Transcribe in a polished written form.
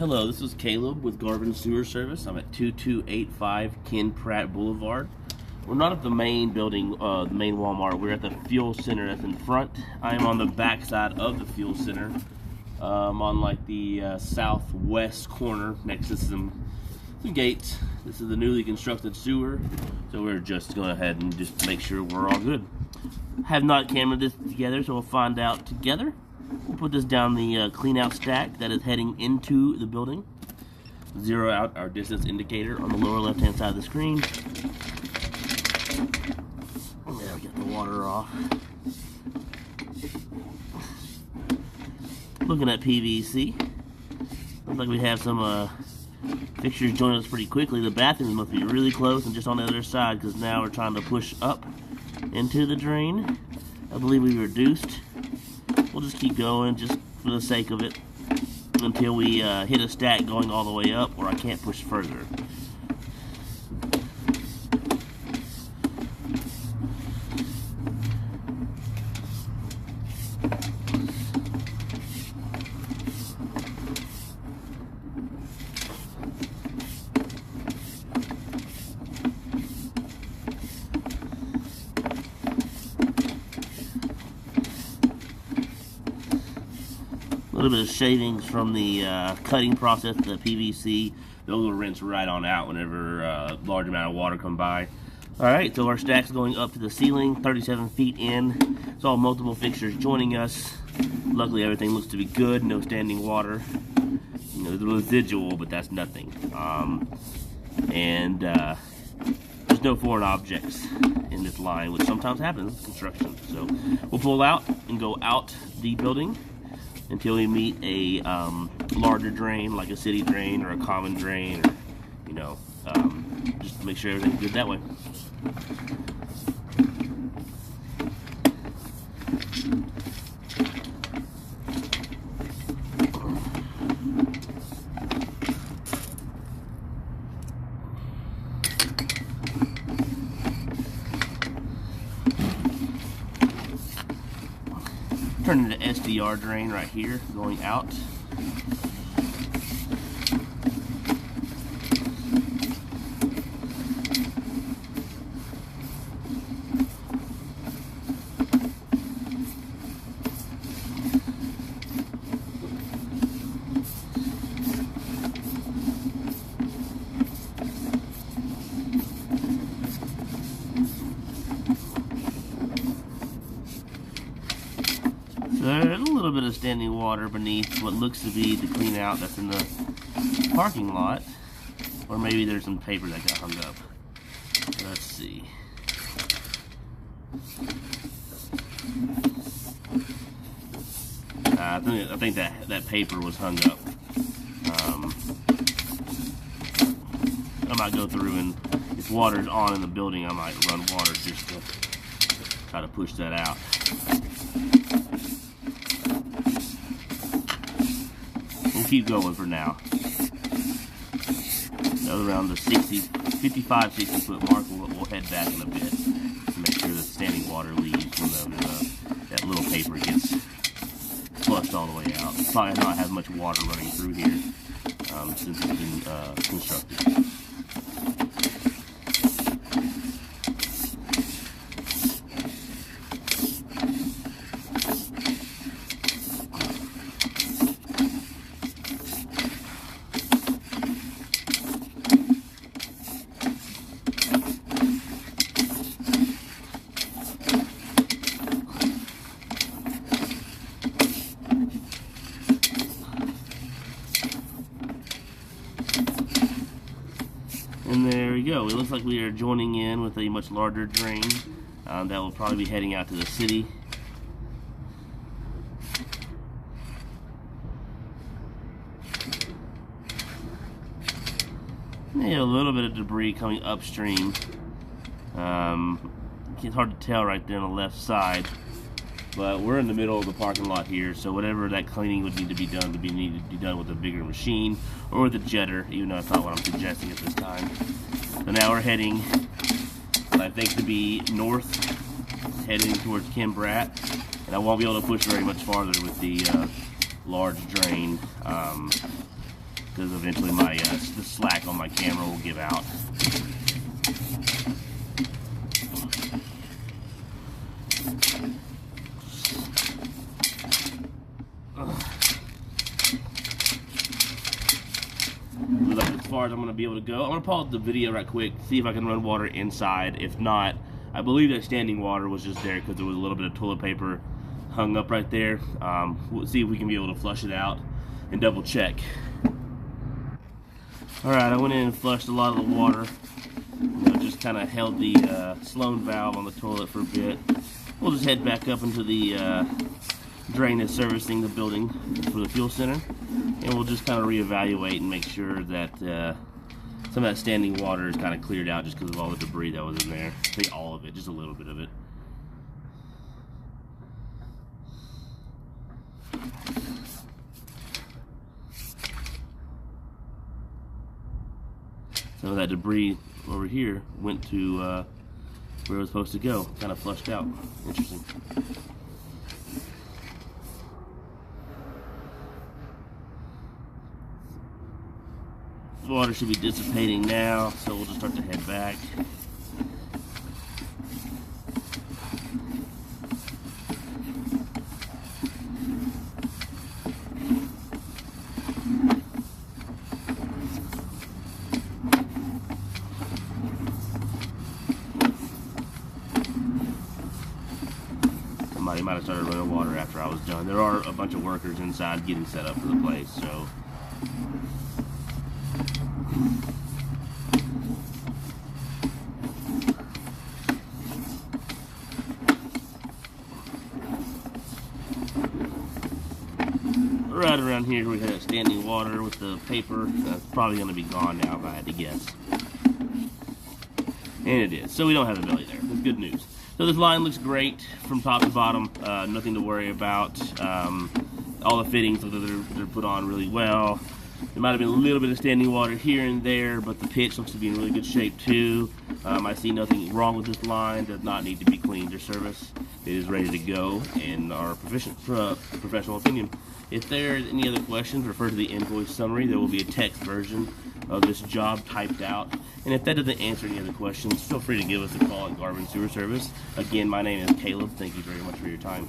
Hello, this is Caleb with Garvin Sewer Service. I'm at 2285 Pratt Boulevard. We're not at the main building, the main Walmart. We're at the fuel center that's in front. I'm on the back side of the fuel center. I'm on like the southwest corner next to some gates. This is the newly constructed sewer, so we're just going ahead and just make sure we're all good. Have not cameraed this together, so we'll find out together. We'll put this down the clean out stack that is heading into the building. Zero out our distance indicator on the lower left hand side of the screen. There, we got the water off. Looking at PVC. Looks like we have some fixtures joining us pretty quickly. The bathrooms must be really close and just on the other side, because now we're trying to push up into the drain. I believe we reduced. We'll just keep going just for the sake of it until we hit a stack going all the way up, or I can't push further. A little bit of shavings from the cutting process, the PVC. Those will rinse right on out whenever a large amount of water come by. Alright, so our stack's going up to the ceiling, 37 feet in. Saw multiple fixtures joining us. Luckily everything looks to be good, no standing water. You know, there's a residual, but that's nothing. There's no foreign objects in this line, which sometimes happens in construction. So we'll pull out and go out the building until we meet a larger drain, like a city drain or a common drain, or, you know, just to make sure everything's good that way. Turning to SDR drain right here, going out. There's a little bit of standing water beneath what looks to be the clean out that's in the parking lot. Or maybe there's some paper that got hung up. Let's see. I think that paper was hung up. I might go through, and if water's on in the building, I might run water just to try to push that out. We'll keep going for now. Around the 55, 60 foot mark, we'll head back in a bit to make sure the standing water leaves when that little paper gets flushed all the way out. Probably not have much water running through here since it's been constructed. And there we go. It looks like we are joining in with a much larger drain that will probably be heading out to the city. Yeah, a little bit of debris coming upstream. It's hard to tell right there on the left side, but we're in the middle of the parking lot here, so whatever that cleaning would need to be done needed to be done with a bigger machine or with a jetter, even though that's not what I'm suggesting at this time. So now we're heading, what I think to be north, heading towards Pratt, and I won't be able to push very much farther with the large drain. because eventually my the slack on my camera will give out. As far as I'm going to be able to go, I'm going to pause the video right quick, see if I can run water inside. If not, I believe that standing water was just there because there was a little bit of toilet paper hung up right there. We'll see if we can be able to flush it out and double check. Alright, I went in and flushed a lot of the water. Just kind of held the Sloan valve on the toilet for a bit. We'll just head back up into the drain that's servicing the building for the fuel center, and we'll just kind of reevaluate and make sure that some of that standing water is kind of cleared out just because of all the debris that was in there. I think all of it, just a little bit of it. Some of that debris over here went to where it was supposed to go, kind of flushed out. Interesting. The water should be dissipating now, so we'll just start to head back. Somebody might have started running water after I was done. There are a bunch of workers inside getting set up for the place, so. Right around here we had standing water with the paper. That's probably going to be gone now if I had to guess. And it is. So we don't have the belly there. That's good news. So this line looks great from top to bottom. Nothing to worry about. All the fittings look like they're put on really well. There might have been a little bit of standing water here and there, but the pitch looks to be in really good shape too. I see nothing wrong with this line. Does not need to be cleaned or serviced. It is ready to go in our professional opinion. If there are any other questions, refer to the invoice summary. There will be a text version of this job typed out. And if that doesn't answer any other questions, feel free to give us a call at Garvin Sewer Service. Again, my name is Caleb. Thank you very much for your time.